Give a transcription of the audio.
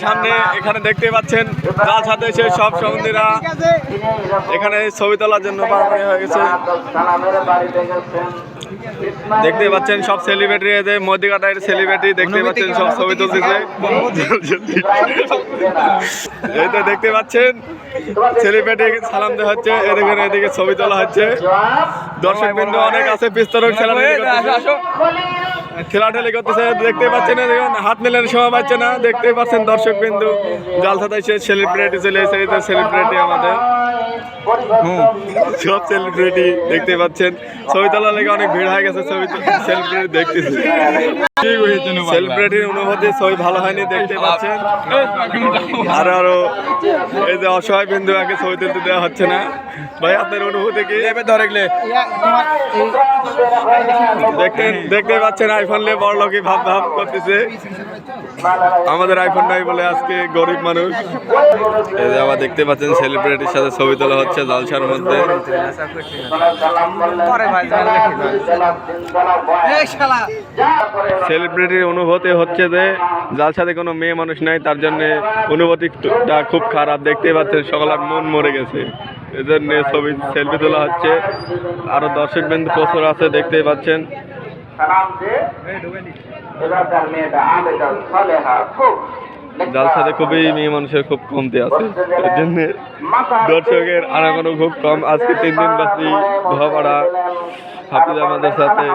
সামনে এখানে দেখতে পাচ্ছেন যার সাথে এসে সব সঙ্গীরা এখানে ছবি তোলার জন্য পারমানি হয়ে গেছে। দেখতে পাচ্ছেন সব সেলিব্রিটি এদের মধ্যকাটার সেলিব্রিটি দেখতে পাচ্ছেন সব ছবি তুলতেছে। এই তো দেখতে পাচ্ছেন সেলিব্রিটি সালাম দেওয়া হচ্ছে, এদিকে ছবি তোলা হচ্ছে। দর্শক বিন্দু অনেক আছে, পিস্তরক ঠেলাঠেলি করতেছে দেখতে পাচ্ছেন। হাত মেলানোর সময় পাচ্ছে না, দেখতে পাচ্ছেন দর্শক বিন্দু জালসাতে এসে সেলিব্রিটি চলে এসে সেলিব্রিটি আমাদের সব সেলিব্রিটি দেখতে পাচ্ছেন। ছবি তোলার লেগে অনেক ভিড় হয়ে গেছে, ছবি সেলিব্রিটি দেখতেছি। সেলিব্রিটির অনুভূতি ছবি ভালো হয়নি দেখতে পাচ্ছেন। আরো এই যে অসহায় বিন্দু আগে ছবি তুলতে দেওয়া হচ্ছে না। ভাই আপনার অনুভূতি কি? দেখতে পাচ্ছেন আইফোন নিয়ে বড় লোকই ভাব করতেছে। আমাদের আইফোন নাই বলে আজকে গরিব মানুষ। এই যে আবার দেখতে পাচ্ছেন সেলিব্রিটির সাথে ছবি তোলা হচ্ছে জালসার মধ্যে। সেলিব্রিটির অনুভূতি হচ্ছে যে জালসাতে কোনো মেয়ে মানুষ নাই, তার জন্য অনুভূতিটা খুব খারাপ। দেখতে পাচ্ছেন সকলের মন মরে গেছে, এজন্য ছবি সেলফি তোলা হচ্ছে। আরো দর্শক বিন্দু প্রচুর আছে দেখতেই পাচ্ছেন। জালসাতে খুবই মেয়ে মানুষের খুব কমতি আছে, এর জন্য দর্শকের আনাগোনা খুব কম। আজকে 3 দিন বাসি ধোয়াপাড়া হাফিজ আমাদের সাথে।